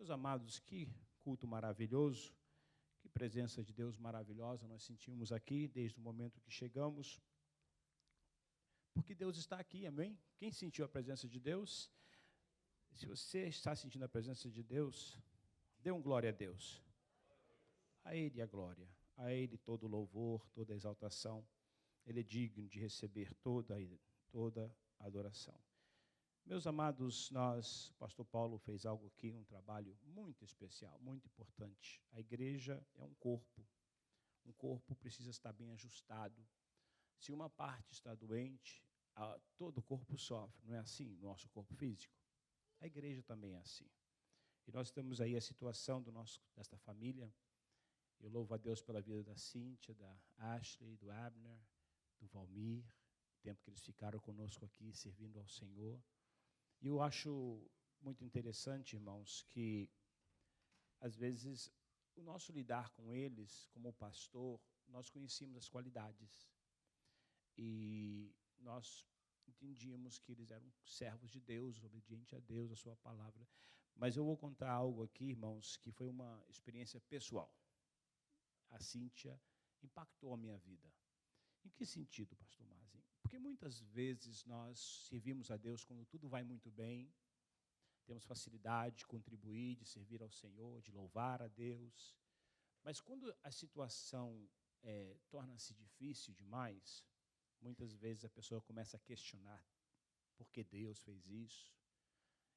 Meus amados, que culto maravilhoso, que presença de Deus maravilhosa nós sentimos aqui desde o momento que chegamos, porque Deus está aqui, amém? Quem sentiu a presença de Deus? Se você está sentindo a presença de Deus, dê um glória a Deus. A Ele a glória, a Ele todo louvor, toda exaltação. Ele é digno de receber toda adoração. Meus amados, o pastor Paulo fez algo aqui, um trabalho muito especial, muito importante. A igreja é um corpo precisa estar bem ajustado. Se uma parte está doente, todo o corpo sofre, não é assim no nosso corpo físico? A igreja também é assim. E nós temos aí a situação desta família. Eu louvo a Deus pela vida da Cíntia, da Ashley, do Abner, do Valmir, o tempo que eles ficaram conosco aqui, servindo ao Senhor. E eu acho muito interessante, irmãos, que às vezes o nosso lidar com eles, como pastor, nós conhecíamos as qualidades. E nós entendíamos que eles eram servos de Deus, obedientes a Deus, a sua palavra. Mas eu vou contar algo aqui, irmãos, que foi uma experiência pessoal. A Cíntia impactou a minha vida. Em que sentido, pastor Mazinho? Porque muitas vezes nós servimos a Deus quando tudo vai muito bem, temos facilidade de contribuir, de servir ao Senhor, de louvar a Deus. Mas quando a situação torna-se difícil demais, muitas vezes a pessoa começa a questionar por que Deus fez isso.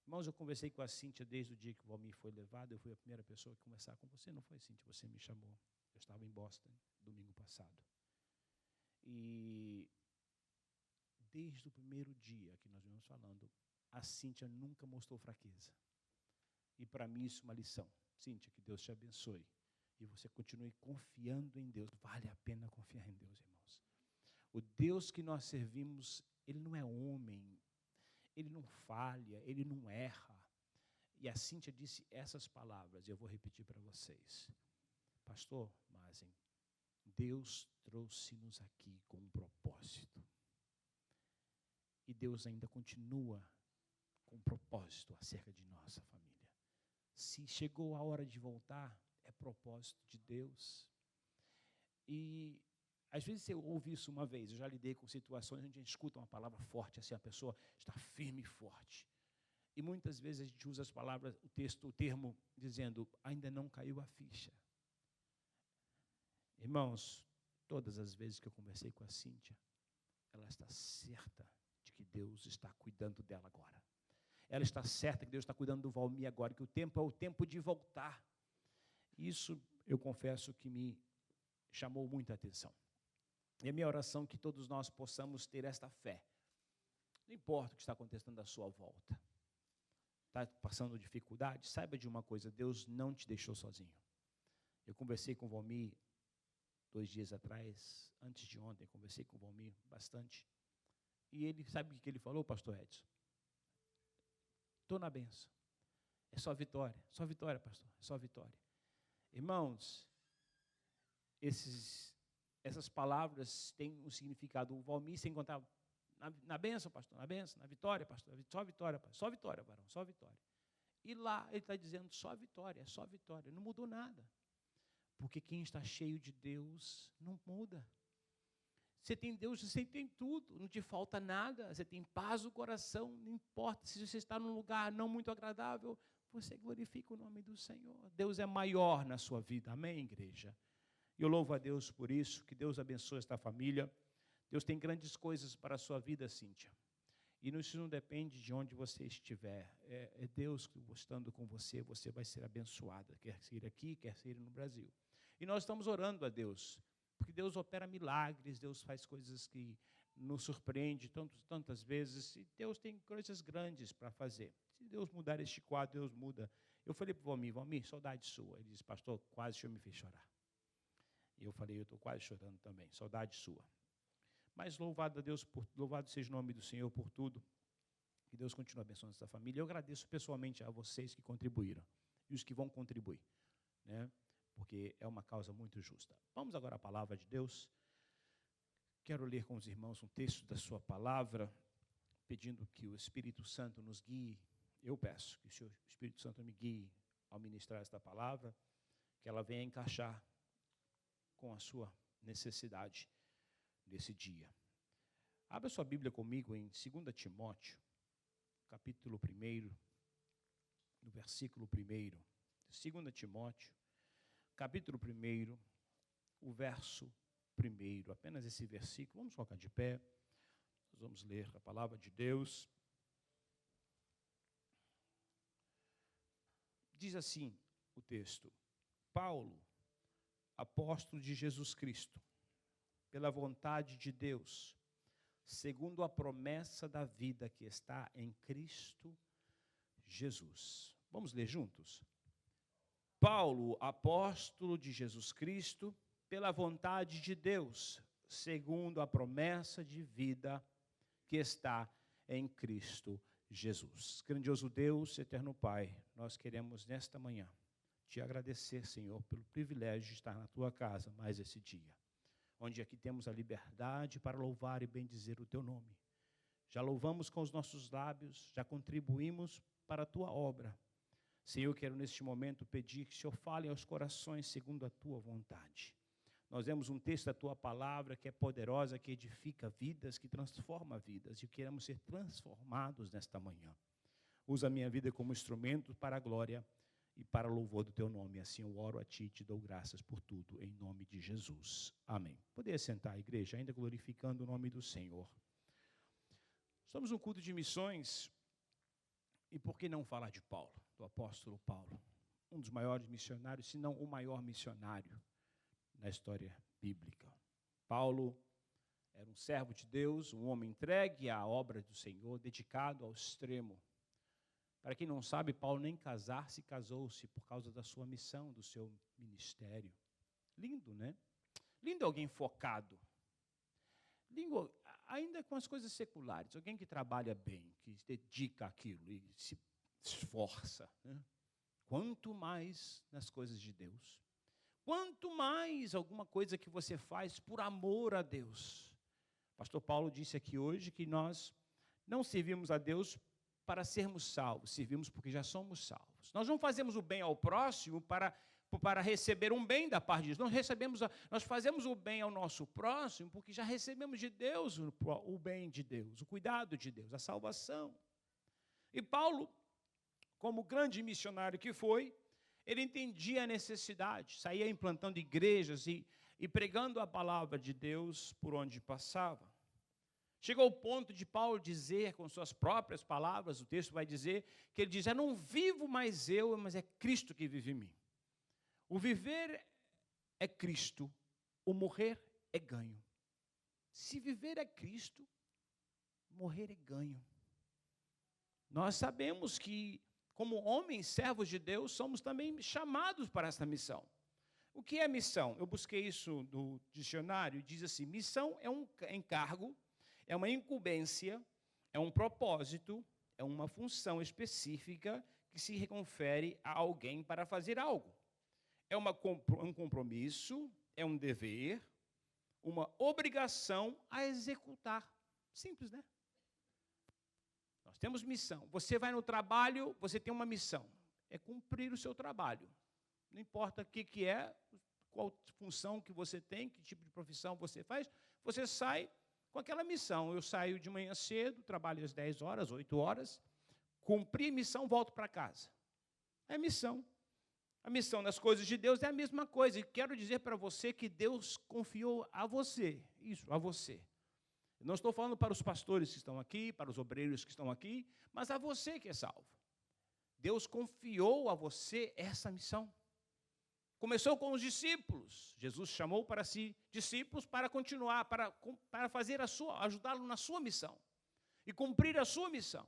Irmãos, eu conversei com a Cíntia desde o dia que o Valmir foi levado, eu fui a primeira pessoa a conversar com você, não foi, Cíntia? Você me chamou. Eu estava em Boston, domingo passado. E desde o primeiro dia que nós vimos falando, a Cíntia nunca mostrou fraqueza. E para mim isso é uma lição. Cíntia, que Deus te abençoe. E você continue confiando em Deus. Vale a pena confiar em Deus, irmãos. O Deus que nós servimos, Ele não é homem. Ele não falha, Ele não erra. E a Cíntia disse essas palavras, e eu vou repetir para vocês. Pastor Mazen, Deus trouxe-nos aqui com um propósito. E Deus ainda continua com um propósito acerca de nossa família. Se chegou a hora de voltar, é propósito de Deus. E às vezes você ouve isso uma vez, eu já lidei com situações onde a gente escuta uma palavra forte, assim, a pessoa está firme e forte. E muitas vezes a gente usa as palavras, o termo dizendo, ainda não caiu a ficha. Irmãos, todas as vezes que eu conversei com a Cíntia, ela está certa de que Deus está cuidando dela agora. Ela está certa que Deus está cuidando do Valmir agora, que o tempo é o tempo de voltar. Isso, eu confesso que me chamou muita atenção. E a minha oração é que todos nós possamos ter esta fé. Não importa o que está acontecendo à sua volta. Está passando dificuldade? Saiba de uma coisa, Deus não te deixou sozinho. Eu conversei com o Valmir 2 dias atrás, antes de ontem, conversei com o Valmir bastante. E ele, sabe o que ele falou, pastor Edson? Estou na benção. É só vitória, pastor, é só vitória. Irmãos, essas palavras têm um significado. O Valmir se encontrava na bênção, pastor, na bênção, na vitória, pastor, só vitória, pastor, só vitória, varão, só vitória. E lá ele está dizendo só vitória, é só vitória, não mudou nada. Porque quem está cheio de Deus não muda. Você tem Deus, você tem tudo, não te falta nada, você tem paz no coração, não importa se você está num lugar não muito agradável, você glorifica o nome do Senhor. Deus é maior na sua vida, amém, igreja? E eu louvo a Deus por isso, que Deus abençoe esta família. Deus tem grandes coisas para a sua vida, Cíntia. E isso não depende de onde você estiver. É Deus estando com você, você vai ser abençoada, quer ser aqui, quer ser no Brasil. E nós estamos orando a Deus, porque Deus opera milagres, Deus faz coisas que nos surpreende tantas vezes, e Deus tem coisas grandes para fazer. Se Deus mudar este quadro, Deus muda. Eu falei para o Valmir, saudade sua. Ele disse, pastor, quase o senhor me fez chorar. E eu falei, eu estou quase chorando também, saudade sua. Mas louvado seja o nome do Senhor por tudo. Que Deus continue abençoando essa família. Eu agradeço pessoalmente a vocês que contribuíram e os que vão contribuir, né? Porque é uma causa muito justa. Vamos agora à palavra de Deus. Quero ler com os irmãos um texto da sua palavra, pedindo que o Espírito Santo nos guie. Eu peço que o Espírito Santo me guie ao ministrar esta palavra, que ela venha encaixar com a sua necessidade nesse dia. Abra sua Bíblia comigo em 2 Timóteo, capítulo 1, no versículo 1. 2 Timóteo, capítulo 1, o verso 1. Apenas esse versículo. Vamos colocar de pé. Nós vamos ler a palavra de Deus. Diz assim o texto: Paulo, apóstolo de Jesus Cristo, pela vontade de Deus, segundo a promessa da vida que está em Cristo Jesus. Vamos ler juntos? Paulo, apóstolo de Jesus Cristo, pela vontade de Deus, segundo a promessa de vida que está em Cristo Jesus. Grandioso Deus, eterno Pai, nós queremos nesta manhã te agradecer, Senhor, pelo privilégio de estar na tua casa mais esse dia, onde aqui temos a liberdade para louvar e bendizer o teu nome. Já louvamos com os nossos lábios, já contribuímos para a tua obra. Senhor, eu quero neste momento pedir que o Senhor fale aos corações segundo a tua vontade. Nós vemos um texto da tua palavra que é poderosa, que edifica vidas, que transforma vidas, e queremos ser transformados nesta manhã. Usa a minha vida como instrumento para a glória e para o louvor do teu nome. Assim eu oro a ti e te dou graças por tudo, em nome de Jesus. Amém. Poderia sentar, igreja, ainda glorificando o nome do Senhor. Estamos num culto de missões, e por que não falar de Paulo, do apóstolo Paulo? Um dos maiores missionários, se não o maior missionário na história bíblica. Paulo era um servo de Deus, um homem entregue à obra do Senhor, dedicado ao extremo. Para quem não sabe, Paulo nem casar-se, casou-se por causa da sua missão, do seu ministério. Lindo, né? Lindo alguém focado. Lindo, ainda com as coisas seculares, alguém que trabalha bem, que se dedica àquilo e se esforça, né? Quanto mais nas coisas de Deus. Quanto mais alguma coisa que você faz por amor a Deus. Pastor Paulo disse aqui hoje que nós não servimos a Deus para sermos salvos, servimos porque já somos salvos. Nós não fazemos o bem ao próximo para receber um bem da parte de Deus. Nós fazemos o bem ao nosso próximo porque já recebemos de Deus o bem de Deus, o cuidado de Deus, a salvação. E Paulo, como grande missionário que foi, ele entendia a necessidade, saía implantando igrejas e pregando a palavra de Deus por onde passava. Chegou ao ponto de Paulo dizer, com suas próprias palavras, o texto vai dizer, que ele diz: não vivo mais eu, mas é Cristo que vive em mim. O viver é Cristo, o morrer é ganho. Se viver é Cristo, morrer é ganho. Nós sabemos que, como homens, servos de Deus, somos também chamados para essa missão. O que é missão? Eu busquei isso no dicionário, diz assim: missão é um encargo, é uma incumbência, é um propósito, é uma função específica que se confere a alguém para fazer algo. É um compromisso, é um dever, uma obrigação a executar. Simples, né? Nós temos missão. Você vai no trabalho, você tem uma missão. É cumprir o seu trabalho. Não importa o que é, qual função que você tem, que tipo de profissão você faz, você sai com aquela missão. Eu saio de manhã cedo, trabalho às 10 horas, 8 horas, cumpri a missão, volto para casa. É missão. A missão das coisas de Deus é a mesma coisa. E quero dizer para você que Deus confiou a você, isso, a você. Não estou falando para os pastores que estão aqui, para os obreiros que estão aqui, mas a você que é salvo. Deus confiou a você essa missão. Começou com os discípulos. Jesus chamou para si discípulos para continuar, para fazer ajudá-lo na sua missão e cumprir a sua missão.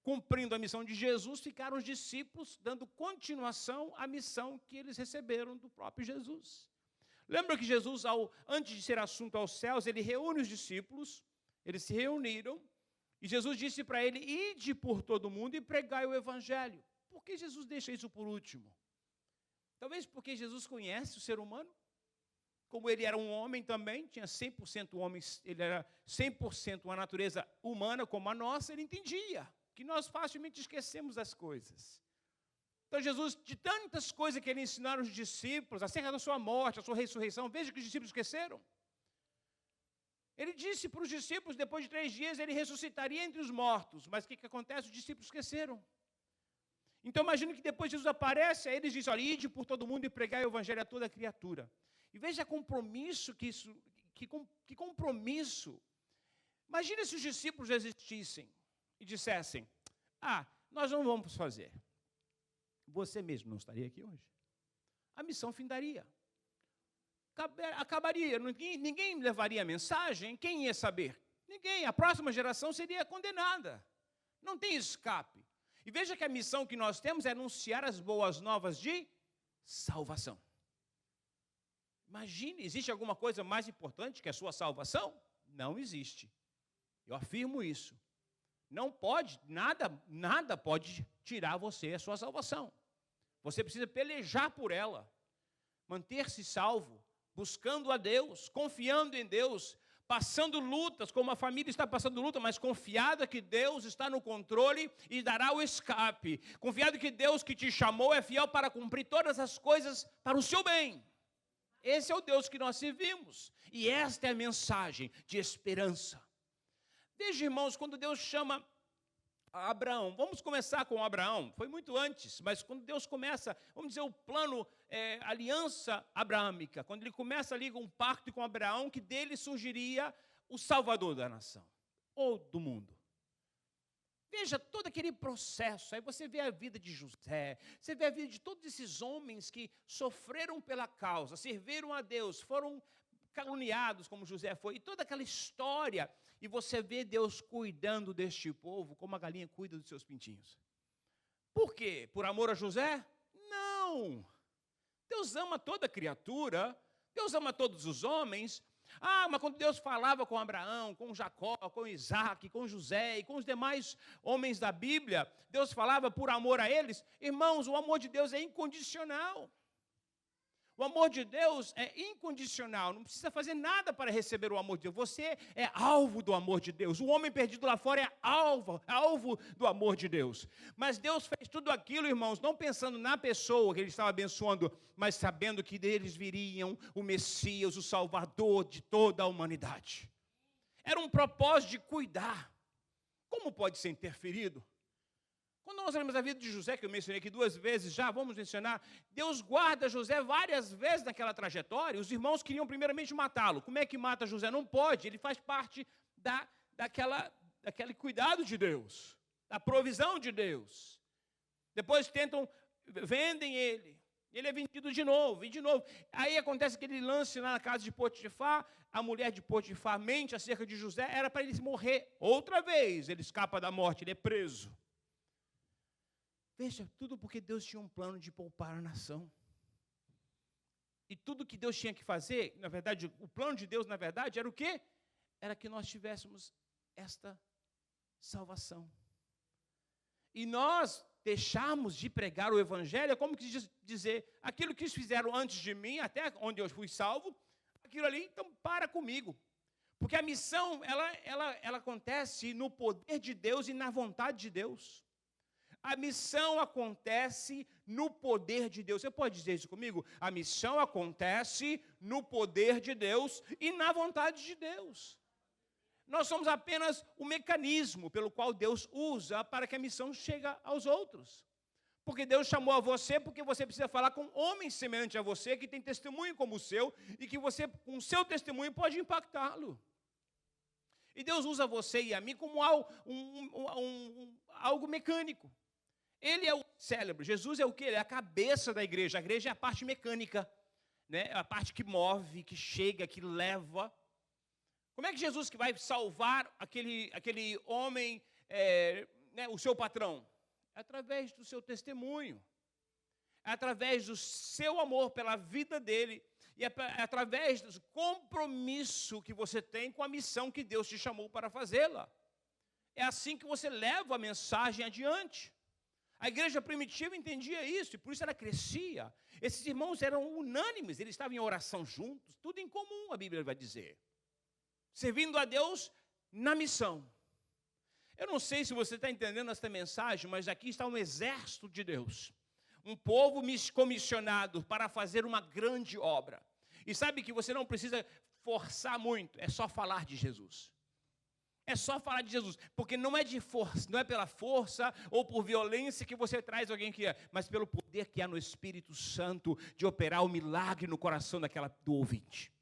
Cumprindo a missão de Jesus, ficaram os discípulos dando continuação à missão que eles receberam do próprio Jesus. Lembra que Jesus, antes de ser assunto aos céus, ele reúne os discípulos, eles se reuniram, e Jesus disse para ele: ide por todo mundo e pregai o evangelho. Por que Jesus deixa isso por último? Talvez porque Jesus conhece o ser humano, como ele era um homem também, tinha 100% homem, ele era 100% uma natureza humana como a nossa, ele entendia que nós facilmente esquecemos as coisas. Então, Jesus, de tantas coisas que ele ensinaram os discípulos, acerca da sua morte, a sua ressurreição, veja que os discípulos esqueceram. Ele disse para os discípulos, depois de 3 dias, ele ressuscitaria entre os mortos. Mas o que acontece? Os discípulos esqueceram. Então, imagino que depois Jesus aparece, aí eles dizem, olha, ide por todo mundo e pregai o evangelho a toda criatura. E veja compromisso que compromisso. Imagina se os discípulos existissem e dissessem, nós não vamos fazer. Você mesmo não estaria aqui hoje. A missão findaria. Acabaria, ninguém levaria a mensagem, quem ia saber? Ninguém, a próxima geração seria condenada. Não tem escape. E veja que a missão que nós temos é anunciar as boas novas de salvação. Imagine, existe alguma coisa mais importante que a sua salvação? Não existe. Eu afirmo isso. Não pode, nada pode tirar você a sua salvação. Você precisa pelejar por ela, manter-se salvo, buscando a Deus, confiando em Deus, passando lutas, como a família está passando luta, mas confiada que Deus está no controle e dará o escape. Confiado que Deus que te chamou é fiel para cumprir todas as coisas para o seu bem. Esse é o Deus que nós servimos. E esta é a mensagem de esperança. Veja, irmãos, quando Deus chama Abraão, vamos começar com Abraão, foi muito antes, mas quando Deus começa, vamos dizer, o plano, aliança abraâmica, quando ele começa ali com um pacto com Abraão, que dele surgiria o Salvador da nação, ou do mundo. Veja todo aquele processo, aí você vê a vida de José, você vê a vida de todos esses homens que sofreram pela causa, serviram a Deus, foram caluniados como José foi, e toda aquela história, e você vê Deus cuidando deste povo, como a galinha cuida dos seus pintinhos. Por quê? Por amor a José? Não! Deus ama toda criatura, Deus ama todos os homens. Mas quando Deus falava com Abraão, com Jacó, com Isaac, com José e com os demais homens da Bíblia, Deus falava por amor a eles. Irmãos, o amor de Deus é incondicional. O amor de Deus é incondicional, não precisa fazer nada para receber o amor de Deus. Você é alvo do amor de Deus. O homem perdido lá fora é alvo do amor de Deus. Mas Deus fez tudo aquilo, irmãos, não pensando na pessoa que ele estava abençoando, mas sabendo que deles viriam o Messias, o Salvador de toda a humanidade. Era um propósito de cuidar. Como pode ser interferido? Quando nós olhamos a vida de José, que eu mencionei aqui 2 vezes já, vamos mencionar, Deus guarda José várias vezes naquela trajetória. Os irmãos queriam primeiramente matá-lo. Como é que mata José? Não pode, ele faz parte daquele cuidado de Deus, da provisão de Deus. Depois vendem ele é vendido de novo, e de novo. Aí acontece aquele lance lá na casa de Potifar, a mulher de Potifar mente acerca de José, era para ele morrer outra vez, ele escapa da morte, ele é preso. Veja, tudo porque Deus tinha um plano de poupar a nação. E tudo que Deus tinha que fazer, na verdade, o plano de Deus, na verdade, era o quê? Era que nós tivéssemos esta salvação. E nós deixarmos de pregar o Evangelho, é como que dizer, aquilo que eles fizeram antes de mim, até onde eu fui salvo, aquilo ali, então para comigo. Porque a missão, ela acontece no poder de Deus e na vontade de Deus. A missão acontece no poder de Deus. Você pode dizer isso comigo? A missão acontece no poder de Deus e na vontade de Deus. Nós somos apenas o mecanismo pelo qual Deus usa para que a missão chegue aos outros. Porque Deus chamou a você, porque você precisa falar com homens semelhantes a você, que tem testemunho como o seu, e que você, com o seu testemunho, pode impactá-lo. E Deus usa você e a mim como algo mecânico. Ele é o cérebro, Jesus é o quê? Ele é a cabeça da igreja. A igreja é a parte mecânica, né? A parte que move, que chega, que leva. Como é que Jesus que vai salvar aquele homem, né, o seu patrão? É através do seu testemunho. É através do seu amor pela vida dele. E é através do compromisso que você tem com a missão que Deus te chamou para fazê-la. É assim que você leva a mensagem adiante. A igreja primitiva entendia isso, e por isso ela crescia. Esses irmãos eram unânimes, eles estavam em oração juntos, tudo em comum, a Bíblia vai dizer. Servindo a Deus na missão. Eu não sei se você está entendendo esta mensagem, mas aqui está um exército de Deus. Um povo comissionado para fazer uma grande obra. E sabe que você não precisa forçar muito, é só falar de Jesus. É só falar de Jesus, porque não é de força, não é pela força ou por violência que você traz alguém que é, mas pelo poder que há no Espírito Santo de operar o milagre no coração do ouvinte.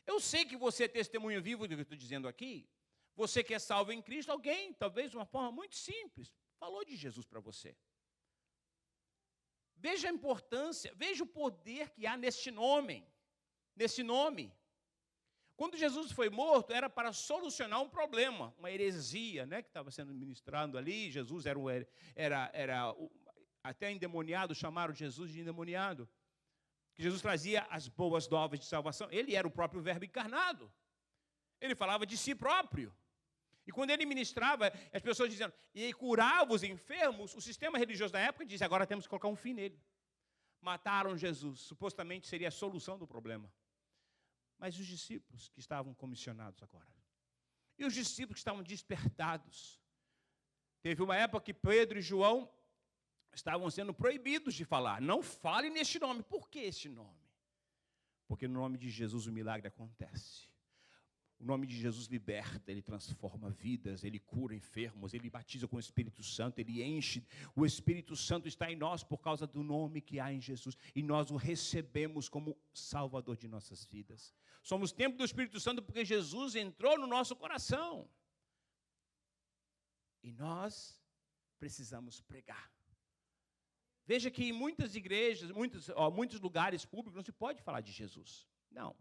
Eu sei que você é testemunho vivo do que eu estou dizendo aqui. Você que é salvo em Cristo, alguém, talvez de uma forma muito simples, falou de Jesus para você. Veja a importância, veja o poder que há neste nome. Quando Jesus foi morto, era para solucionar um problema, uma heresia, né, que estava sendo ministrado ali. Jesus até endemoniado, chamaram Jesus de endemoniado. Que Jesus trazia as boas novas de salvação. Ele era o próprio Verbo encarnado. Ele falava de si próprio. E quando ele ministrava, as pessoas diziam, e curava os enfermos, o sistema religioso da época dizia, agora temos que colocar um fim nele. Mataram Jesus, supostamente seria a solução do problema. Mas os discípulos que estavam comissionados agora, e os discípulos que estavam despertados, teve uma época que Pedro e João estavam sendo proibidos de falar, não fale neste nome. Por que este nome? Porque no nome de Jesus o milagre acontece. O nome de Jesus liberta, ele transforma vidas, ele cura enfermos, ele batiza com o Espírito Santo, ele enche. O Espírito Santo está em nós por causa do nome que há em Jesus. E nós o recebemos como Salvador de nossas vidas. Somos templo do Espírito Santo porque Jesus entrou no nosso coração. E nós precisamos pregar. Veja que em muitas igrejas, muitos lugares públicos, não se pode falar de Jesus. Não.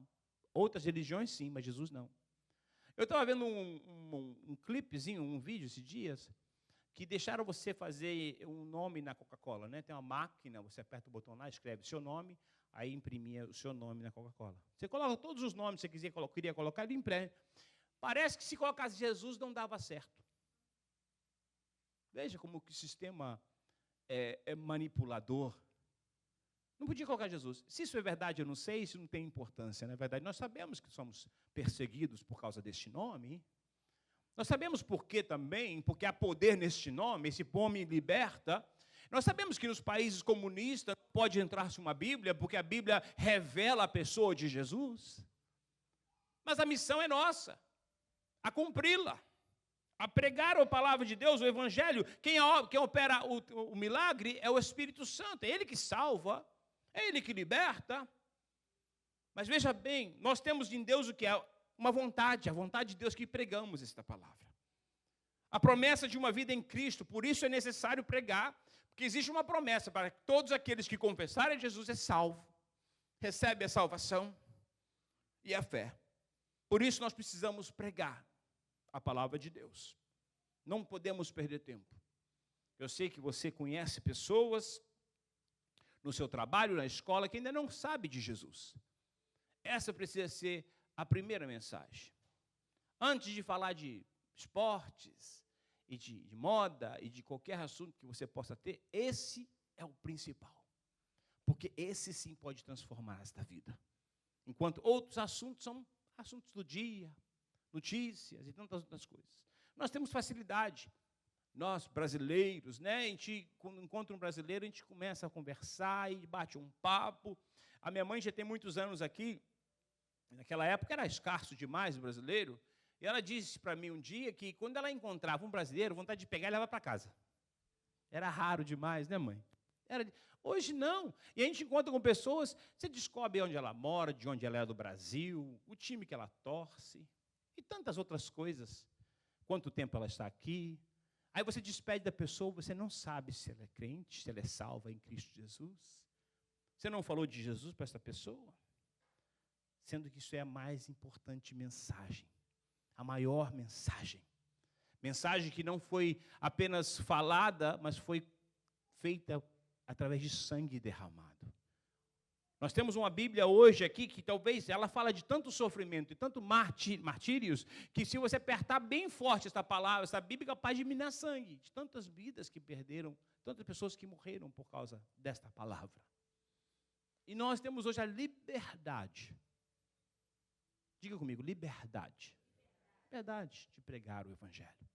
Outras religiões sim, mas Jesus não. Eu estava vendo um clipezinho, um vídeo esses dias, que deixaram você fazer um nome na Coca-Cola, né? Tem uma máquina, você aperta o botão lá, escreve seu nome, aí imprimia o seu nome na Coca-Cola. Você coloca todos os nomes que você queria colocar, ele imprime. Parece que se colocasse Jesus não dava certo. Veja como que o sistema é manipulador. Não podia colocar Jesus. Se isso é verdade, eu não sei, isso não tem importância. Na verdade, nós sabemos que somos perseguidos por causa deste nome. Nós sabemos por quê também, porque há poder neste nome, esse nome liberta. Nós sabemos que nos países comunistas não pode entrar-se uma Bíblia, porque a Bíblia revela a pessoa de Jesus. Mas a missão é nossa, a cumpri-la, a pregar a palavra de Deus, o Evangelho. Quem opera o milagre é o Espírito Santo, é Ele que salva. É Ele que liberta. Mas veja bem, nós temos em Deus o que é uma vontade, a vontade de Deus que pregamos esta palavra. A promessa de uma vida em Cristo, por isso é necessário pregar, porque existe uma promessa para todos aqueles que confessarem Jesus é salvo, recebe a salvação e a fé. Por isso nós precisamos pregar a palavra de Deus. Não podemos perder tempo. Eu sei que você conhece pessoas no seu trabalho, na escola, que ainda não sabe de Jesus. Essa precisa ser a primeira mensagem. Antes de falar de esportes, e de moda, e de qualquer assunto que você possa ter, esse é o principal. Porque esse sim pode transformar esta vida. Enquanto outros assuntos são assuntos do dia, notícias e tantas outras coisas. Nós temos facilidade. Nós, brasileiros, né? A gente, quando encontra um brasileiro, a gente começa a conversar e bate um papo. A minha mãe já tem muitos anos aqui. Naquela época era escasso demais o brasileiro. E ela disse para mim um dia que quando ela encontrava um brasileiro, vontade de pegar e levar para casa. Era raro demais, né, mãe? Hoje não. E a gente encontra com pessoas, você descobre onde ela mora, de onde ela é do Brasil, o time que ela torce, e tantas outras coisas. Quanto tempo ela está aqui. Aí você despede da pessoa, você não sabe se ela é crente, se ela é salva em Cristo Jesus. Você não falou de Jesus para essa pessoa? Sendo que isso é a mais importante mensagem, a maior mensagem. Mensagem que não foi apenas falada, mas foi feita através de sangue derramado. Nós temos uma Bíblia hoje aqui que talvez ela fala de tanto sofrimento e tanto martírios, que se você apertar bem forte essa palavra, essa Bíblia é capaz de minar sangue, de tantas vidas que perderam, tantas pessoas que morreram por causa desta palavra. E nós temos hoje a liberdade. Diga comigo, liberdade. Liberdade de pregar o Evangelho.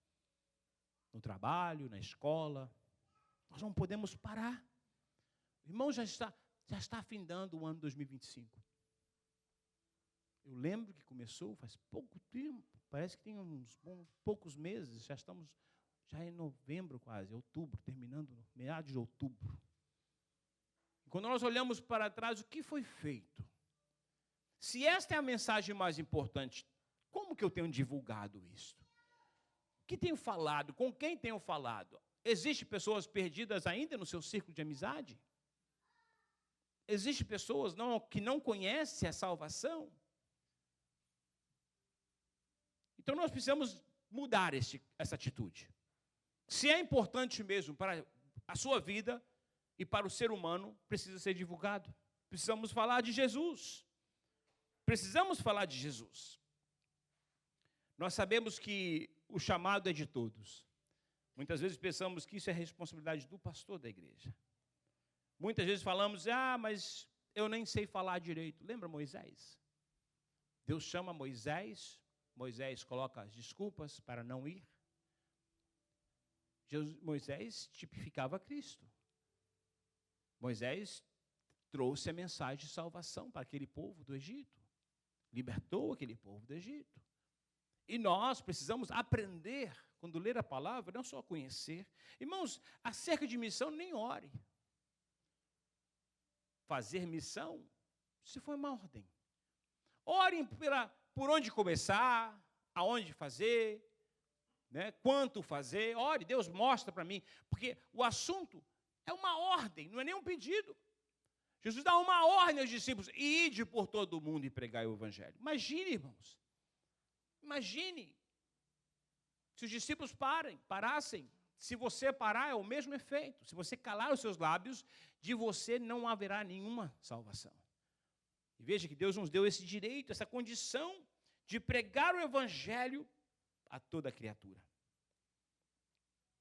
No trabalho, na escola. Nós não podemos parar. Irmão, já está afindando o ano 2025. Eu lembro que começou faz pouco tempo, parece que tem uns poucos meses, já estamos já em novembro quase, outubro, terminando, meados de outubro. E quando nós olhamos para trás, o que foi feito? Se esta é a mensagem mais importante, como que eu tenho divulgado isso? O que tenho falado? Com quem tenho falado? Existem pessoas perdidas ainda no seu círculo de amizade? Existem pessoas que não conhecem a salvação? Então nós precisamos mudar essa atitude. Se é importante mesmo para a sua vida e para o ser humano, precisa ser divulgado. Precisamos falar de Jesus. Precisamos falar de Jesus. Nós sabemos que o chamado é de todos. Muitas vezes pensamos que isso é responsabilidade do pastor da igreja. Muitas vezes falamos, mas eu nem sei falar direito. Lembra Moisés? Deus chama Moisés, Moisés coloca as desculpas para não ir. Moisés tipificava Cristo. Moisés trouxe a mensagem de salvação para aquele povo do Egito. Libertou aquele povo do Egito. E nós precisamos aprender, quando ler a palavra, não só conhecer. Irmãos, acerca de missão, nem ore. Fazer missão, isso foi uma ordem. Orem por onde começar, aonde fazer, né, quanto fazer. Ore, Deus mostra para mim, porque o assunto é uma ordem, não é nem um pedido. Jesus dá uma ordem aos discípulos, ide por todo o mundo e pregai o evangelho. Imagine, irmãos, imagine, se os discípulos parassem, se você parar é o mesmo efeito, se você calar os seus lábios, de você não haverá nenhuma salvação. E veja que Deus nos deu esse direito, essa condição de pregar o evangelho a toda criatura.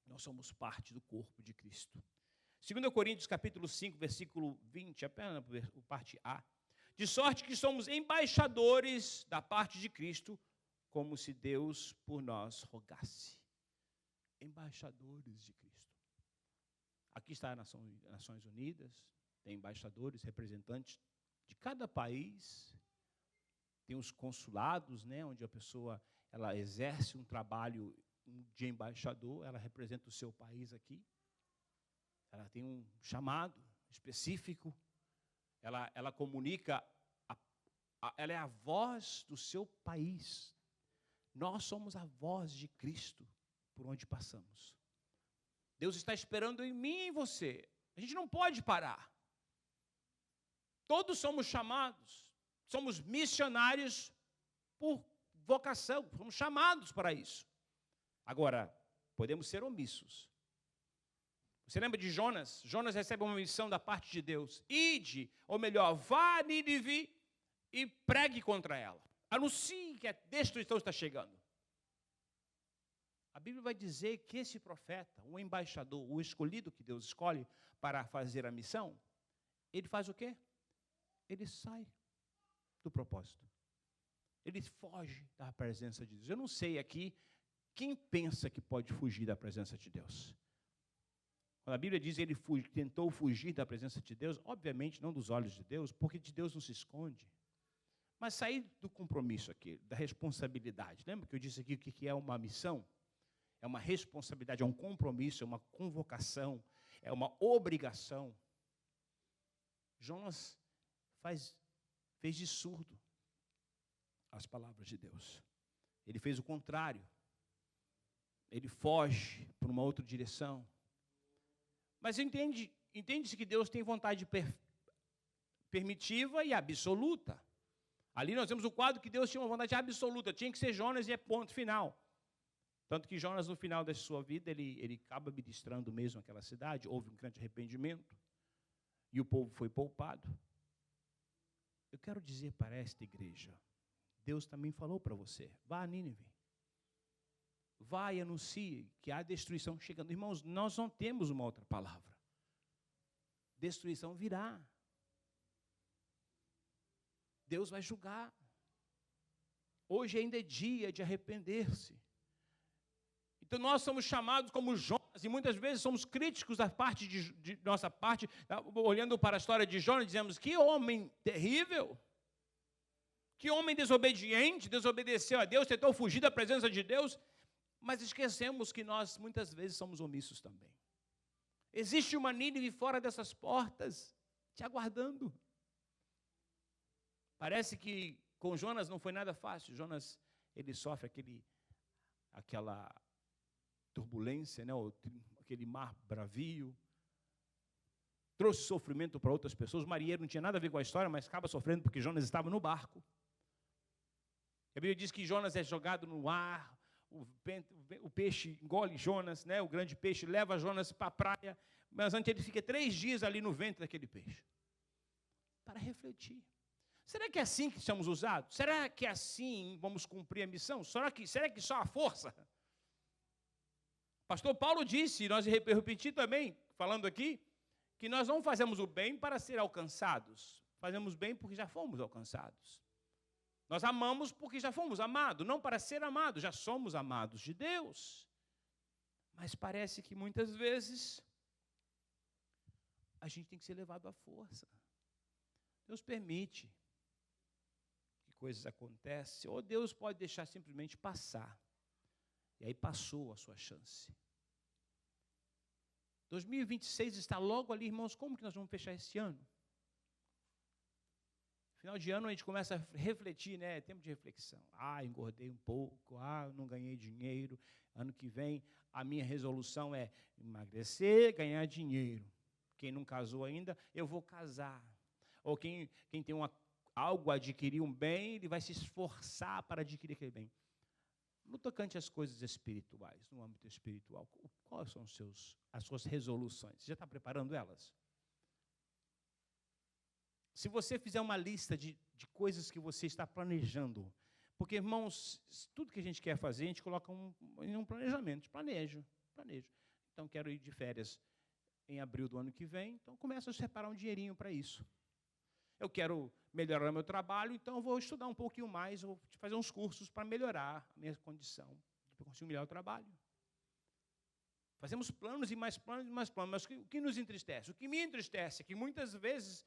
Nós somos parte do corpo de Cristo. 2 Coríntios capítulo 5, versículo 20, apenas a parte A. De sorte que somos embaixadores da parte de Cristo, como se Deus por nós rogasse. Embaixadores de Cristo. Aqui está as Nações Unidas, tem embaixadores, representantes de cada país, tem os consulados, né, onde a pessoa ela exerce um trabalho de embaixador, ela representa o seu país aqui, ela tem um chamado específico, ela comunica, ela é a voz do seu país. Nós somos a voz de Cristo por onde passamos. Deus está esperando em mim e em você. A gente não pode parar. Todos somos chamados, somos missionários por vocação, somos chamados para isso. Agora, podemos ser omissos. Você lembra de Jonas? Jonas recebe uma missão da parte de Deus. Ide, ou melhor, vá a Nínive e pregue contra ela. Anuncie que a destruição está chegando. A Bíblia vai dizer que esse profeta, o embaixador, o escolhido que Deus escolhe para fazer a missão, ele faz o quê? Ele sai do propósito. Ele foge da presença de Deus. Eu não sei aqui quem pensa que pode fugir da presença de Deus. Quando a Bíblia diz que ele tentou fugir da presença de Deus, obviamente não dos olhos de Deus, porque de Deus não se esconde. Mas sair do compromisso aqui, da responsabilidade. Lembra que eu disse aqui o que é uma missão? É uma responsabilidade, é um compromisso, é uma convocação, é uma obrigação. Jonas fez de surdo as palavras de Deus. Ele fez o contrário. Ele foge para uma outra direção. Mas entende-se que Deus tem vontade permitiva e absoluta. Ali nós temos o quadro que Deus tinha uma vontade absoluta, tinha que ser Jonas e é ponto final. Tanto que Jonas, no final da sua vida, ele acaba ministrando mesmo aquela cidade, houve um grande arrependimento, e o povo foi poupado. Eu quero dizer para esta igreja, Deus também falou para você, vá a Nínive. Vá e anuncie que há destruição chegando. Irmãos, nós não temos uma outra palavra. Destruição virá. Deus vai julgar. Hoje ainda é dia de arrepender-se. Então nós somos chamados como Jonas e muitas vezes somos críticos da parte de nossa parte, olhando para a história de Jonas, dizemos, que homem terrível, que homem desobediente, desobedeceu a Deus, tentou fugir da presença de Deus, mas esquecemos que nós muitas vezes somos omissos também. Existe uma Nínive fora dessas portas, te aguardando. Parece que com Jonas não foi nada fácil. Jonas, ele sofre aquela turbulência, né? Aquele mar bravio. Trouxe sofrimento para outras pessoas. O marinheiro não tinha nada a ver com a história, mas acaba sofrendo porque Jonas estava no barco. A Bíblia diz que Jonas é jogado no ar, o peixe engole Jonas, né? O grande peixe leva Jonas para a praia, mas antes ele fica 3 dias ali no ventre daquele peixe. Para refletir. Será que é assim que somos usados? Será que é assim vamos cumprir a missão? Será que só a força? Pastor Paulo disse, e nós repetimos também, falando aqui, que nós não fazemos o bem para ser alcançados. Fazemos bem porque já fomos alcançados. Nós amamos porque já fomos amados, não para ser amados, já somos amados de Deus. Mas parece que muitas vezes a gente tem que ser levado à força. Deus permite que coisas acontecem, ou Deus pode deixar simplesmente passar. E aí passou a sua chance. 2026 está logo ali, irmãos, como que nós vamos fechar esse ano? Final de ano a gente começa a refletir, né? Tempo de reflexão. Engordei um pouco, não ganhei dinheiro. Ano que vem a minha resolução é emagrecer, ganhar dinheiro. Quem não casou ainda, eu vou casar. Ou quem tem algo a adquirir um bem, ele vai se esforçar para adquirir aquele bem. No tocante às coisas espirituais, no âmbito espiritual, quais são as suas resoluções? Você já está preparando elas? Se você fizer uma lista de coisas que você está planejando, porque, irmãos, tudo que a gente quer fazer, a gente coloca em um planejamento, planejo. Então, quero ir de férias em abril do ano que vem, então começo a separar um dinheirinho para isso. Eu quero melhorar meu trabalho, então eu vou estudar um pouquinho mais, vou fazer uns cursos para melhorar a minha condição, para conseguir melhorar o trabalho. Fazemos planos e mais planos e mais planos, mas o que nos entristece? O que me entristece é que muitas vezes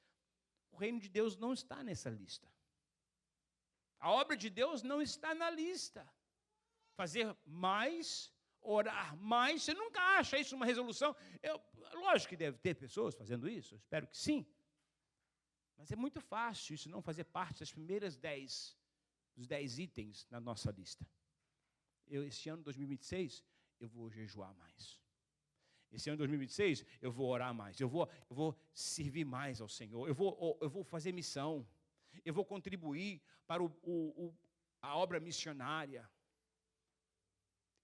o reino de Deus não está nessa lista. A obra de Deus não está na lista. Fazer mais, orar mais, você nunca acha isso uma resolução? Lógico que deve ter pessoas fazendo isso, eu espero que sim. Mas é muito fácil isso não fazer parte das primeiras 10 itens na nossa lista. Esse ano, 2026, eu vou jejuar mais. Esse ano, 2026, eu vou orar mais. Eu vou servir mais ao Senhor. Eu vou fazer missão. Eu vou contribuir para a obra missionária.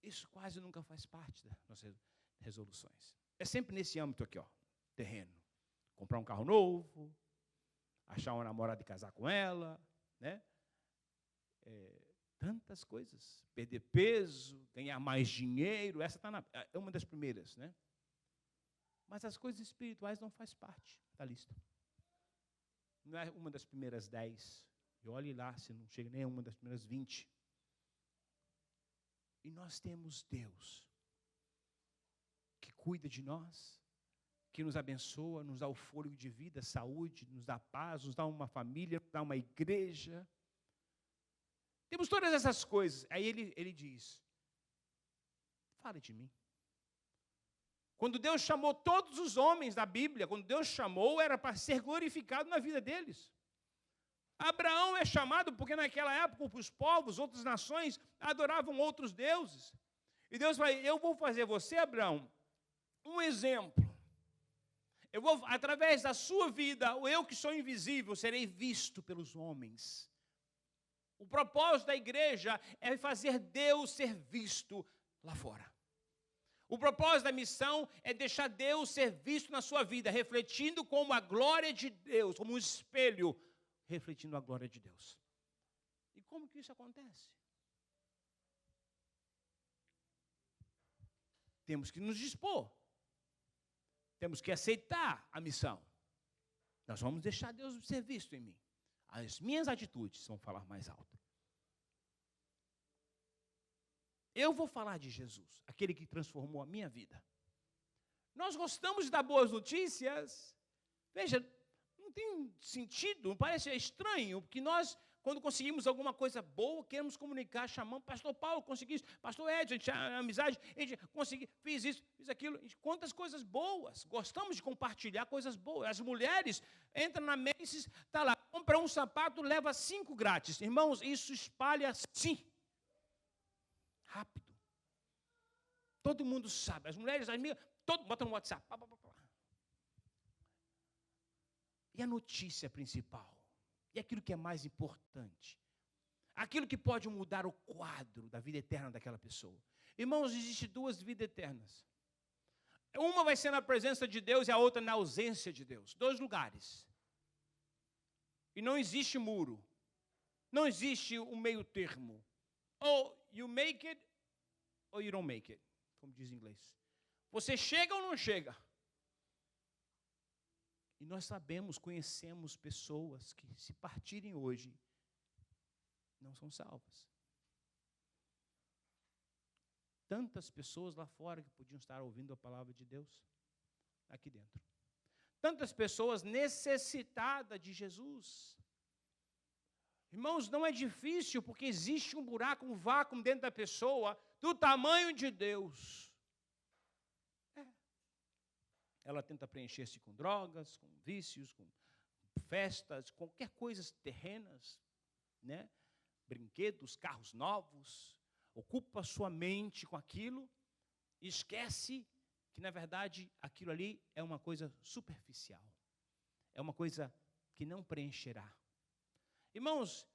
Isso quase nunca faz parte das nossas resoluções. É sempre nesse âmbito aqui, terreno. Comprar um carro novo, achar uma namorada e casar com ela, né? Tantas coisas. Perder peso, ganhar mais dinheiro, essa é uma das primeiras, né? Mas as coisas espirituais não faz parte da lista. Não é uma das primeiras 10. E olhe lá se não chega nem a uma das primeiras 20. E nós temos Deus que cuida de nós, que nos abençoa, nos dá o fôlego de vida, saúde, nos dá paz, nos dá uma família, nos dá uma igreja. Temos todas essas coisas. Aí ele diz, fale de mim. Quando Deus chamou todos os homens da Bíblia, quando Deus chamou, era para ser glorificado na vida deles. Abraão é chamado porque naquela época os povos, outras nações, adoravam outros deuses. E Deus vai, eu vou fazer você, Abraão, um exemplo. Eu vou, através da sua vida, eu que sou invisível, serei visto pelos homens. O propósito da igreja é fazer Deus ser visto lá fora. O propósito da missão é deixar Deus ser visto na sua vida, refletindo como a glória de Deus, como um espelho, refletindo a glória de Deus. E como que isso acontece? Temos que nos dispor. Temos que aceitar a missão. Nós vamos deixar Deus ser visto em mim. As minhas atitudes vão falar mais alto. Eu vou falar de Jesus, aquele que transformou a minha vida. Nós gostamos de dar boas notícias. Veja, não tem sentido, parece estranho, porque nós, quando conseguimos alguma coisa boa, queremos comunicar, chamamos, pastor Paulo, consegui isso, pastor Edson, a gente tinha amizade, a gente consegui, fiz isso, fiz aquilo. Quantas coisas boas, gostamos de compartilhar coisas boas. As mulheres entram na Macy's, está lá, compra um sapato, leva 5 grátis. Irmãos, isso espalha assim, rápido. Todo mundo sabe, as mulheres, as amigas, todo botam no WhatsApp. Pá, pá, pá, pá. E a notícia principal? E aquilo que é mais importante? Aquilo que pode mudar o quadro da vida eterna daquela pessoa. Irmãos, existem 2 vidas eternas. Uma vai ser na presença de Deus e a outra na ausência de Deus. 2 lugares. E não existe muro. Não existe um meio termo. Ou you make it, ou you don't make it, como diz em inglês. Você chega ou não chega? E nós sabemos, conhecemos pessoas que, se partirem hoje, não são salvas. Tantas pessoas lá fora que podiam estar ouvindo a palavra de Deus, aqui dentro. Tantas pessoas necessitadas de Jesus. Irmãos, não é difícil, porque existe um buraco, um vácuo dentro da pessoa, do tamanho de Deus. Ela tenta preencher-se com drogas, com vícios, com festas, qualquer coisa terrenas, né? Brinquedos, carros novos, ocupa sua mente com aquilo e esquece que, na verdade, aquilo ali é uma coisa superficial, é uma coisa que não preencherá. Irmãos,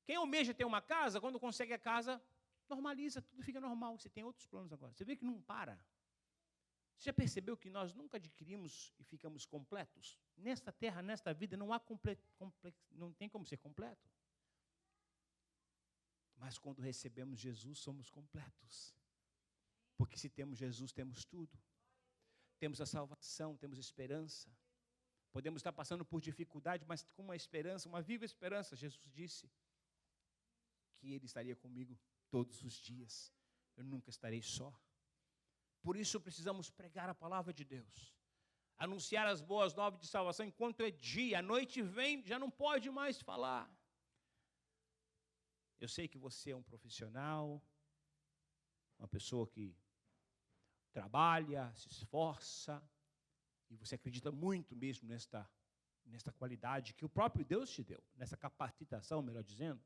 quem almeja ter uma casa, quando consegue a casa, normaliza, tudo fica normal, você tem outros planos agora, você vê que não para. Você já percebeu que nós nunca adquirimos e ficamos completos? Nesta terra, nesta vida, não tem como ser completo. Mas quando recebemos Jesus, somos completos. Porque se temos Jesus, temos tudo. Temos a salvação, temos esperança. Podemos estar passando por dificuldade, mas com uma esperança, uma viva esperança. Jesus disse que Ele estaria comigo todos os dias. Eu nunca estarei só. Por isso precisamos pregar a palavra de Deus, anunciar as boas novas de salvação enquanto é dia, a noite vem, já não pode mais falar. Eu sei que você é um profissional, uma pessoa que trabalha, se esforça, e você acredita muito mesmo nesta qualidade que o próprio Deus te deu, nessa capacitação, melhor dizendo.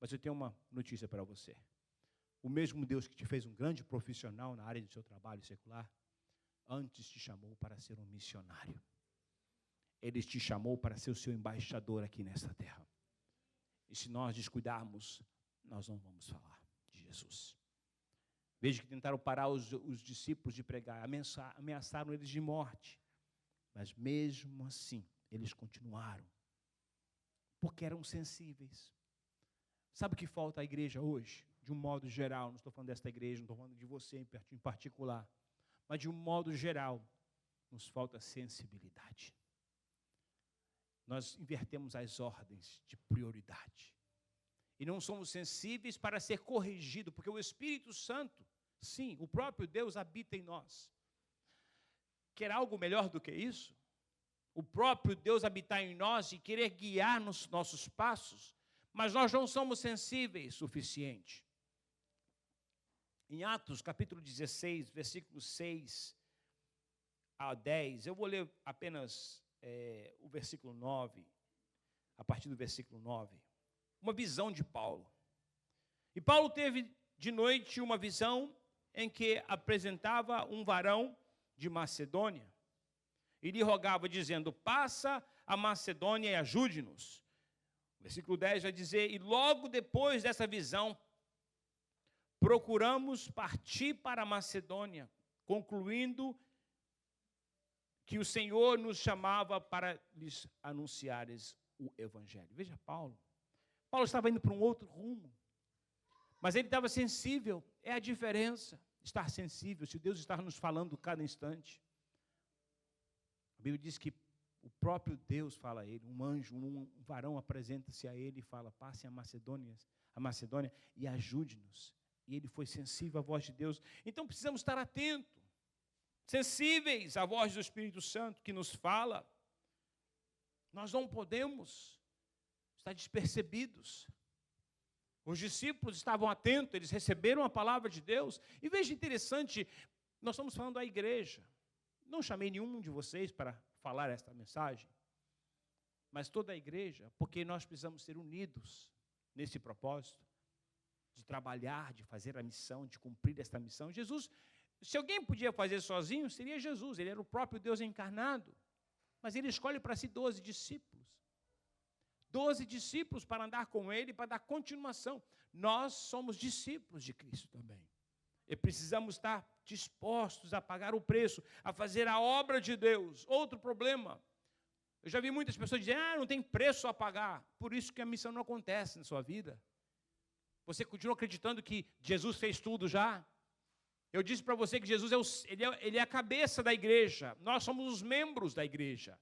Mas eu tenho uma notícia para você. O mesmo Deus que te fez um grande profissional na área do seu trabalho secular, antes te chamou para ser um missionário. Ele te chamou para ser o seu embaixador aqui nesta terra. E se nós descuidarmos, nós não vamos falar de Jesus. Veja que tentaram parar os discípulos de pregar, ameaçaram eles de morte. Mas mesmo assim, eles continuaram. Porque eram sensíveis. Sabe o que falta à igreja hoje? De um modo geral, não estou falando desta igreja, não estou falando de você em particular, mas de um modo geral, nos falta sensibilidade. Nós invertemos as ordens de prioridade. E não somos sensíveis para ser corrigido, porque o Espírito Santo, sim, o próprio Deus habita em nós. Quer algo melhor do que isso? O próprio Deus habitar em nós e querer guiar nos nossos passos, mas nós não somos sensíveis o suficiente. Em Atos, capítulo 16, versículos 6 a 10, eu vou ler apenas o versículo 9, a partir do versículo 9. Uma visão de Paulo. E Paulo teve de noite uma visão em que apresentava um varão de Macedônia. E lhe rogava, dizendo, passa a Macedônia e ajude-nos. O versículo 10 vai dizer, e logo depois dessa visão, procuramos partir para a Macedônia, concluindo que o Senhor nos chamava para lhes anunciares o Evangelho. Veja Paulo. Paulo estava indo para um outro rumo, mas ele estava sensível. É a diferença, estar sensível, se Deus está nos falando cada instante. A Bíblia diz que o próprio Deus fala a ele, um anjo, um varão apresenta-se a ele e fala, passe a Macedônia e ajude-nos. E ele foi sensível à voz de Deus. Então precisamos estar atentos. sensíveis à voz do Espírito Santo que nos fala. Nós não podemos estar despercebidos. Os discípulos estavam atentos, eles receberam a palavra de Deus. E veja interessante, nós estamos falando da igreja. Não chamei nenhum de vocês para falar esta mensagem, mas toda a igreja, porque nós precisamos ser unidos nesse propósito de trabalhar, de fazer a missão, de cumprir esta missão. Jesus, se alguém podia fazer sozinho, seria Jesus. Ele era o próprio Deus encarnado. Mas ele escolhe para si 12 discípulos. 12 discípulos para andar com ele, para dar continuação. Nós somos discípulos de Cristo também. E precisamos estar dispostos a pagar o preço, a fazer a obra de Deus. Outro problema, eu já vi muitas pessoas dizerem, não tem preço a pagar. Por isso que a missão não acontece na sua vida. Você continua acreditando que Jesus fez tudo já? Eu disse para você que Jesus ele é a cabeça da igreja. Nós somos os membros da igreja.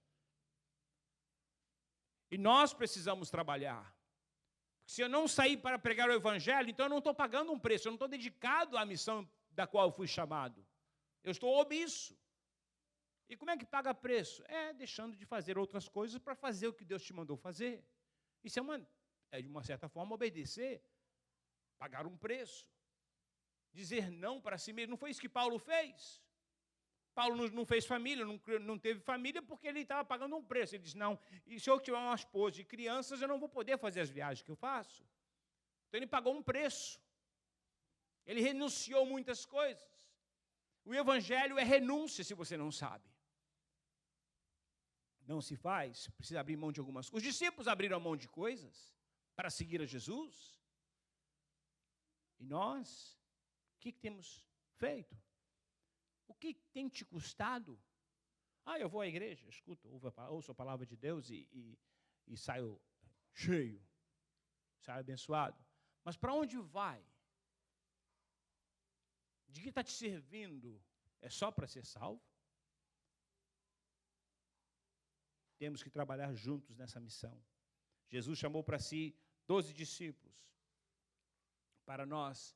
E nós precisamos trabalhar. Se eu não sair para pregar o evangelho, então eu não estou pagando um preço. Eu não estou dedicado à missão da qual eu fui chamado. Eu estou omisso. E como é que paga preço? É deixando de fazer outras coisas para fazer o que Deus te mandou fazer. Isso é de uma certa forma, obedecer. Pagar um preço. Dizer não para si mesmo. Não foi isso que Paulo fez? Paulo não fez família, não teve família porque ele estava pagando um preço. Ele disse, não, e se eu tiver uma esposa e crianças, eu não vou poder fazer as viagens que eu faço. Então ele pagou um preço. Ele renunciou muitas coisas. O evangelho é renúncia, se você não sabe. Não se faz, precisa abrir mão de algumas coisas. Os discípulos abriram mão de coisas para seguir a Jesus. E nós, o que temos feito? O que tem te custado? Eu vou à igreja, escuto, ouço a palavra de Deus e saio cheio, saio abençoado. Mas para onde vai? De que está te servindo? É só para ser salvo? Temos que trabalhar juntos nessa missão. Jesus chamou para si 12 discípulos. Para nós,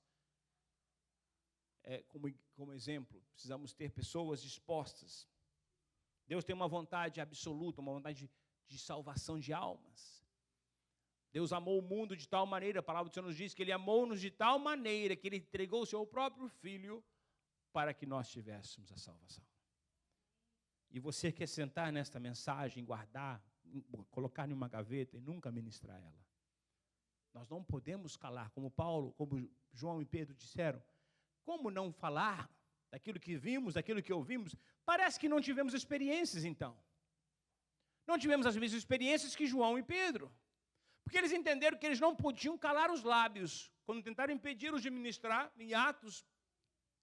como exemplo, precisamos ter pessoas dispostas. Deus tem uma vontade absoluta, uma vontade de salvação de almas. Deus amou o mundo de tal maneira, a palavra do Senhor nos diz que Ele amou-nos de tal maneira que Ele entregou o seu próprio Filho para que nós tivéssemos a salvação. E você quer sentar nesta mensagem, guardar, colocar em uma gaveta e nunca ministrar ela. Nós não podemos calar, como Paulo, como João e Pedro disseram. Como não falar daquilo que vimos, daquilo que ouvimos? Parece que não tivemos experiências, então. Não tivemos as mesmas experiências que João e Pedro. Porque eles entenderam que eles não podiam calar os lábios. Quando tentaram impedi-los de ministrar, em Atos,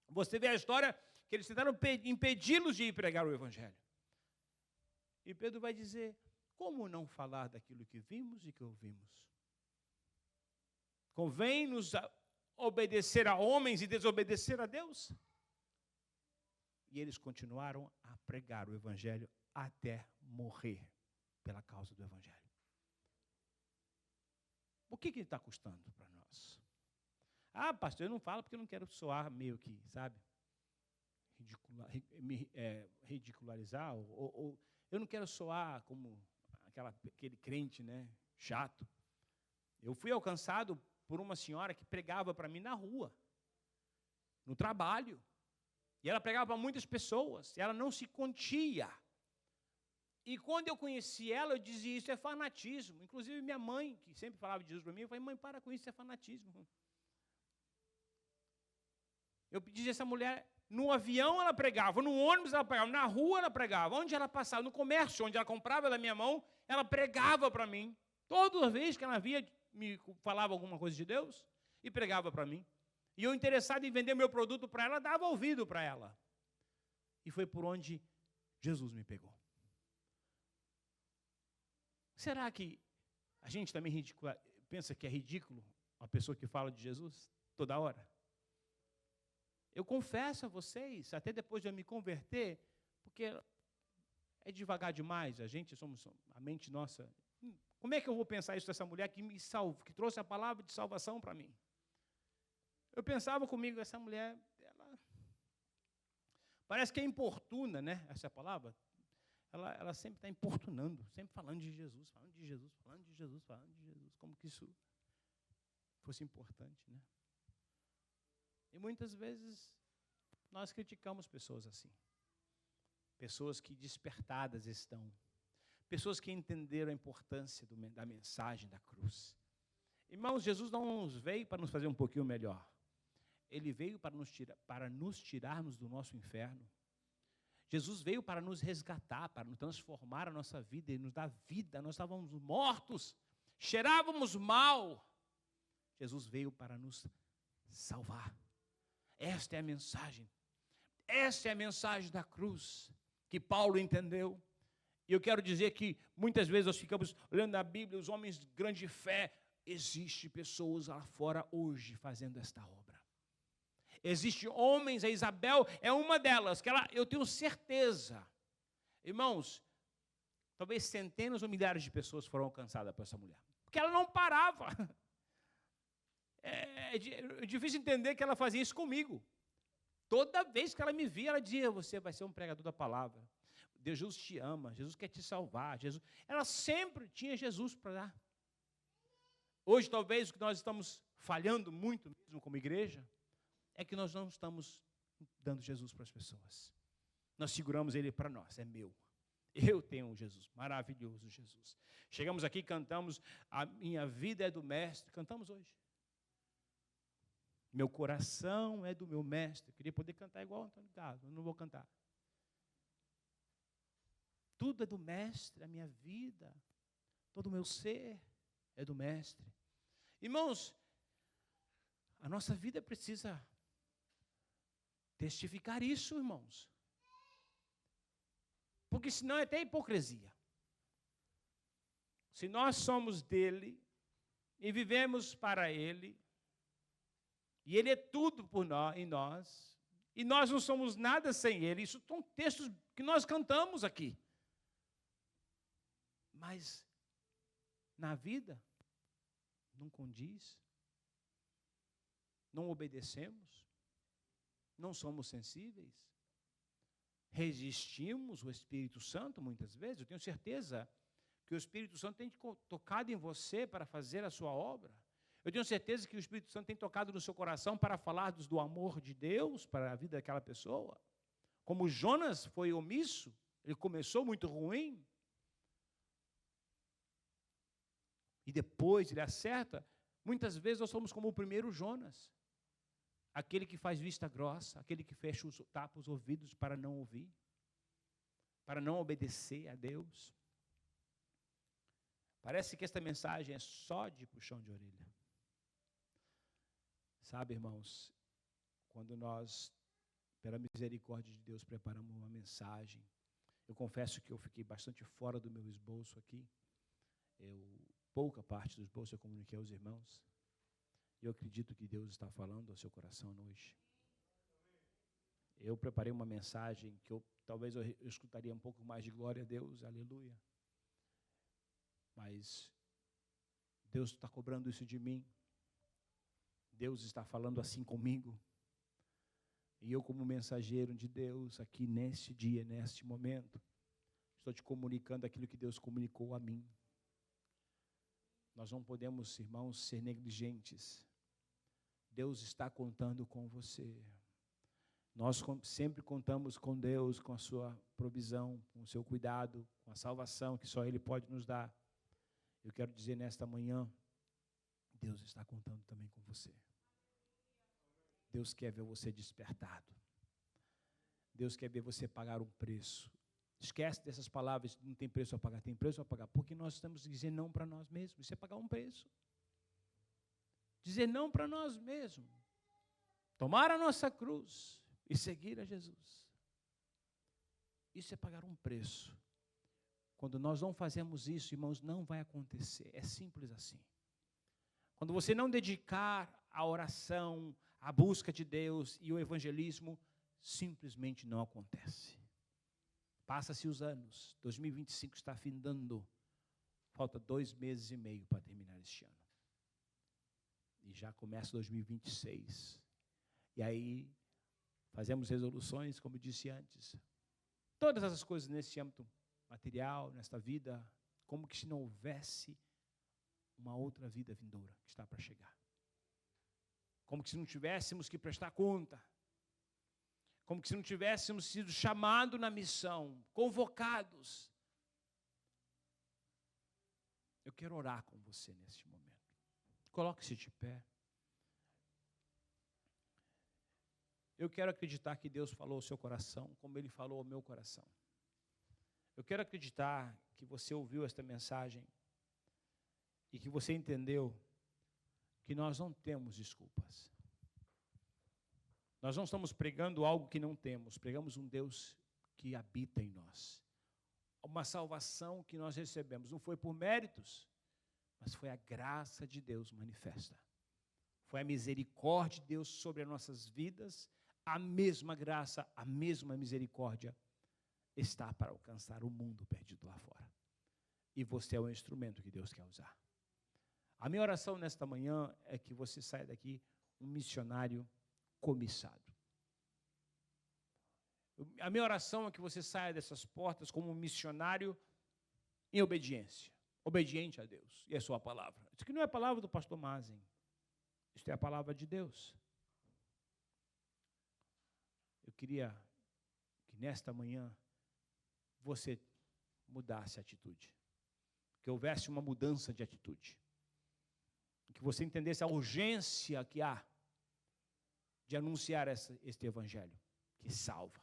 você vê a história que eles tentaram impedi-los de ir pregar o evangelho. E Pedro vai dizer, como não falar daquilo que vimos e que ouvimos? Convém-nos obedecer a homens e desobedecer a Deus? E eles continuaram a pregar o evangelho até morrer pela causa do evangelho. O que está custando para nós? Pastor, eu não falo porque eu não quero soar meio que, sabe, ridicularizar, ou eu não quero soar como aquele crente, né, chato. Eu fui alcançado por uma senhora que pregava para mim na rua, no trabalho. E ela pregava para muitas pessoas, e ela não se contia. E quando eu conheci ela, eu dizia, isso é fanatismo. Inclusive minha mãe, que sempre falava de Jesus para mim, eu falei, mãe, para com isso, é fanatismo. Eu dizia, essa mulher, no avião ela pregava, no ônibus ela pregava, na rua ela pregava, onde ela passava, no comércio, onde ela comprava da minha mão, ela pregava para mim. Toda vez que ela via, me falava alguma coisa de Deus e pregava para mim. E eu, interessado em vender meu produto para ela, dava ouvido para ela. E foi por onde Jesus me pegou. Será que a gente também pensa que é ridículo uma pessoa que fala de Jesus toda hora? Eu confesso a vocês, até depois de eu me converter, porque é devagar demais, a mente nossa. Como é que eu vou pensar isso dessa mulher que me salvou, que trouxe a palavra de salvação para mim? Eu pensava comigo, essa mulher, Parece que é importuna, né? Essa é a palavra. Ela sempre está importunando, sempre falando de Jesus, falando de Jesus, falando de Jesus, falando de Jesus, como que isso fosse importante, né? E muitas vezes nós criticamos pessoas assim. Pessoas que despertadas estão. Pessoas que entenderam a importância da mensagem da cruz. Irmãos, Jesus não veio para nos fazer um pouquinho melhor. Ele veio para nos tirarmos do nosso inferno. Jesus veio para nos resgatar, para nos transformar a nossa vida e nos dar vida. Nós estávamos mortos, cheirávamos mal. Jesus veio para nos salvar. Esta é a mensagem. Esta é a mensagem da cruz que Paulo entendeu. E eu quero dizer que muitas vezes nós ficamos olhando a Bíblia, os homens de grande fé. Existem pessoas lá fora hoje fazendo esta obra. Existem homens, a Isabel é uma delas, que eu tenho certeza. Irmãos, talvez centenas ou milhares de pessoas foram alcançadas por essa mulher. Porque ela não parava. É difícil entender que ela fazia isso comigo. Toda vez que ela me via, ela dizia, você vai ser um pregador da palavra. Jesus te ama, Jesus quer te salvar. Ela sempre tinha Jesus para dar. Hoje, talvez, o que nós estamos falhando muito mesmo como igreja, é que nós não estamos dando Jesus para as pessoas. Nós seguramos Ele para nós, é meu. Eu tenho um Jesus, maravilhoso Jesus. Chegamos aqui, cantamos, a minha vida é do Mestre, cantamos hoje. Meu coração é do meu Mestre. Eu queria poder cantar igual o Antônio Carlos, mas não vou cantar. Tudo é do Mestre, a minha vida, todo o meu ser é do Mestre. Irmãos, a nossa vida precisa testificar isso, irmãos. Porque senão é até hipocrisia. Se nós somos dele e vivemos para ele, e ele é tudo por nós, em nós, e nós não somos nada sem ele, isso são textos que nós cantamos aqui. Mas na vida não condiz, não obedecemos, não somos sensíveis, resistimos o Espírito Santo muitas vezes. Eu tenho certeza que o Espírito Santo tem tocado em você para fazer a sua obra. Eu tenho certeza que o Espírito Santo tem tocado no seu coração para falar do amor de Deus para a vida daquela pessoa. Como Jonas foi omisso, ele começou muito ruim, e depois ele acerta. Muitas vezes nós somos como o primeiro Jonas, aquele que faz vista grossa, aquele que tapa os ouvidos para não ouvir, para não obedecer a Deus. Parece que esta mensagem é só de puxão de orelha. Sabe, irmãos, quando nós, pela misericórdia de Deus, preparamos uma mensagem, eu confesso que eu fiquei bastante fora do meu esboço aqui. Pouca parte do esboço eu comuniquei aos irmãos. E eu acredito que Deus está falando ao seu coração hoje. Eu preparei uma mensagem que talvez eu escutaria um pouco mais de glória a Deus, aleluia. Mas Deus está cobrando isso de mim. Deus está falando assim comigo. E eu, como mensageiro de Deus, aqui neste dia, neste momento, estou te comunicando aquilo que Deus comunicou a mim. Nós não podemos, irmãos, ser negligentes. Deus está contando com você. Nós sempre contamos com Deus, com a sua provisão, com o seu cuidado, com a salvação que só Ele pode nos dar. Eu quero dizer nesta manhã, Deus está contando também com você. Deus quer ver você despertado. Deus quer ver você pagar um preço. Esquece dessas palavras, não tem preço a pagar, tem preço a pagar. Porque nós estamos dizendo não para nós mesmos, isso é pagar um preço. Dizer não para nós mesmos. Tomar a nossa cruz e seguir a Jesus. Isso é pagar um preço. Quando nós não fazemos isso, irmãos, não vai acontecer. É simples assim. Quando você não dedicar a oração, a busca de Deus e o evangelismo, simplesmente não acontece. Passa-se os anos, 2025 está findando, falta 2 meses e meio para terminar este ano. E já começa 2026. E aí, fazemos resoluções, como eu disse antes. Todas essas coisas nesse âmbito material, nesta vida, como que se não houvesse uma outra vida vindoura que está para chegar. Como que se não tivéssemos que prestar conta. Como que se não tivéssemos sido chamados na missão, convocados. Eu quero orar com você neste momento. Coloque-se de pé. Eu quero acreditar que Deus falou ao seu coração, como Ele falou ao meu coração. Eu quero acreditar que você ouviu esta mensagem e que você entendeu que nós não temos desculpas. Nós não estamos pregando algo que não temos, pregamos um Deus que habita em nós. Uma salvação que nós recebemos, não foi por méritos, mas foi a graça de Deus manifesta. Foi a misericórdia de Deus sobre as nossas vidas, a mesma graça, a mesma misericórdia está para alcançar o mundo perdido lá fora. E você é o instrumento que Deus quer usar. A minha oração nesta manhã é que você saia daqui um missionário comissado. A minha oração é que você saia dessas portas como um missionário em obediência, obediente a Deus e a sua palavra. Isso aqui não é a palavra do pastor Mazen, isso é a palavra de Deus. Eu queria que nesta manhã você mudasse a atitude, que houvesse uma mudança de atitude, que você entendesse a urgência que há de anunciar este evangelho, que salva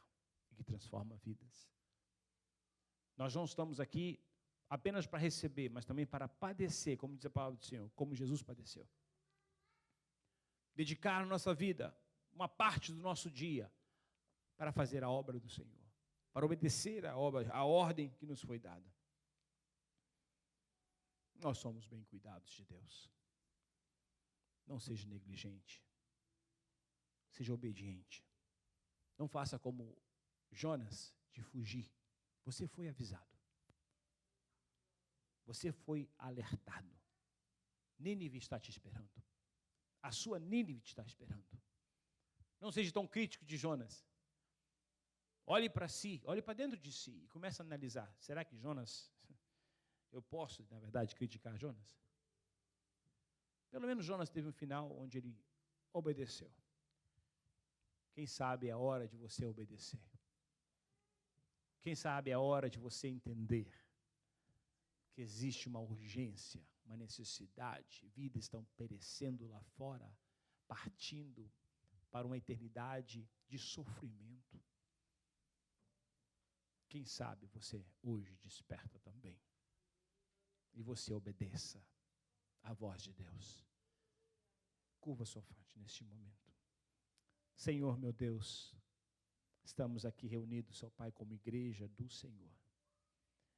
e que transforma vidas. Nós não estamos aqui apenas para receber, mas também para padecer, como diz a palavra do Senhor, como Jesus padeceu. Dedicar a nossa vida, uma parte do nosso dia, para fazer a obra do Senhor, para obedecer a ordem que nos foi dada. Nós somos bem cuidados de Deus. Não seja negligente. Seja obediente. Não faça como Jonas de fugir. Você foi avisado. Você foi alertado. Nínive está te esperando. A sua Nínive te está esperando. Não seja tão crítico de Jonas. Olhe para si, olhe para dentro de si e comece a analisar. Será que Jonas, eu posso, na verdade, criticar Jonas? Pelo menos Jonas teve um final onde ele obedeceu. Quem sabe é a hora de você obedecer. Quem sabe é a hora de você entender que existe uma urgência, uma necessidade, vidas estão perecendo lá fora, partindo para uma eternidade de sofrimento. Quem sabe você hoje desperta também e você obedeça à voz de Deus. Curva sua fronte neste momento. Senhor, meu Deus, estamos aqui reunidos, ó Pai, como igreja do Senhor,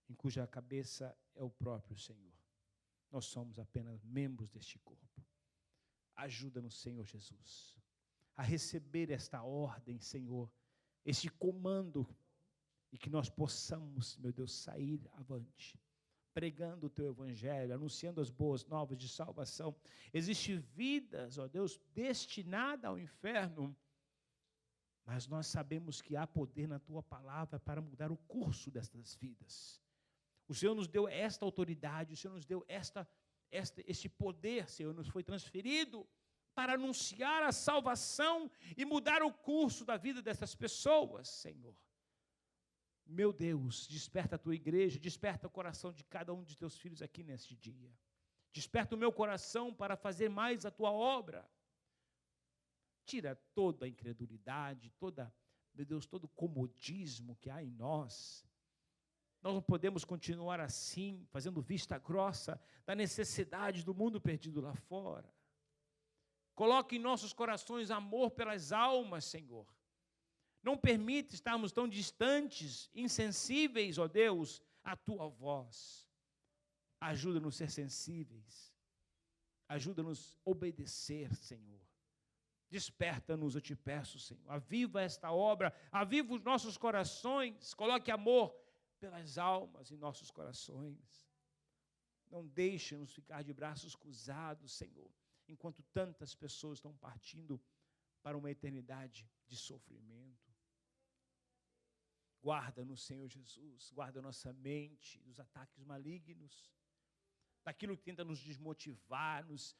em cuja cabeça é o próprio Senhor. Nós somos apenas membros deste corpo. Ajuda-nos, Senhor Jesus, a receber esta ordem, Senhor, este comando, e que nós possamos, meu Deus, sair avante, pregando o Teu Evangelho, anunciando as boas novas de salvação. Existem vidas, ó Deus, destinadas ao inferno, mas nós sabemos que há poder na Tua palavra para mudar o curso destas vidas. O Senhor nos deu esta autoridade, o Senhor nos deu este poder, Senhor, nos foi transferido para anunciar a salvação e mudar o curso da vida dessas pessoas, Senhor. Meu Deus, desperta a Tua igreja, desperta o coração de cada um de Teus filhos aqui neste dia. Desperta o meu coração para fazer mais a Tua obra. Tira toda a incredulidade, meu Deus, todo o comodismo que há em nós. Nós não podemos continuar assim, fazendo vista grossa da necessidade do mundo perdido lá fora. Coloque em nossos corações amor pelas almas, Senhor. Não permita estarmos tão distantes, insensíveis, ó Deus, à Tua voz. Ajuda-nos a ser sensíveis. Ajuda-nos a obedecer, Senhor. Desperta-nos, eu te peço, Senhor. Aviva esta obra, aviva os nossos corações. Coloque amor pelas almas em nossos corações. Não deixe-nos ficar de braços cruzados, Senhor, enquanto tantas pessoas estão partindo para uma eternidade de sofrimento. Guarda-nos, Senhor Jesus, guarda nossa mente dos ataques malignos, daquilo que tenta nos desmotivar, nos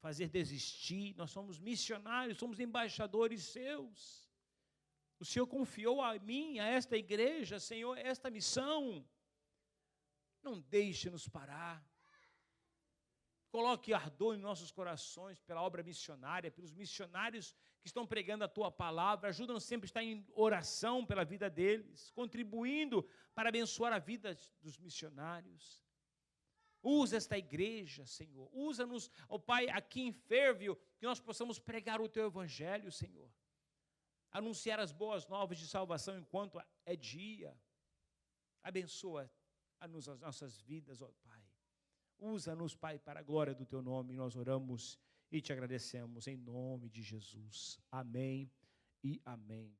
fazer desistir. Nós somos missionários, somos embaixadores seus. O Senhor confiou a mim, a esta igreja, Senhor, esta missão. Não deixe-nos parar. Coloque ardor em nossos corações pela obra missionária, pelos missionários que estão pregando a Tua palavra. Ajuda-nos sempre a estar em oração pela vida deles, contribuindo para abençoar a vida dos missionários. Usa esta igreja, Senhor. Usa-nos, ó Pai, aqui em Fairview, que nós possamos pregar o Teu evangelho, Senhor. Anunciar as boas novas de salvação enquanto é dia. Abençoa as nossas vidas, ó Pai. Usa-nos, Pai, para a glória do Teu nome. Nós oramos e te agradecemos em nome de Jesus. Amém e amém.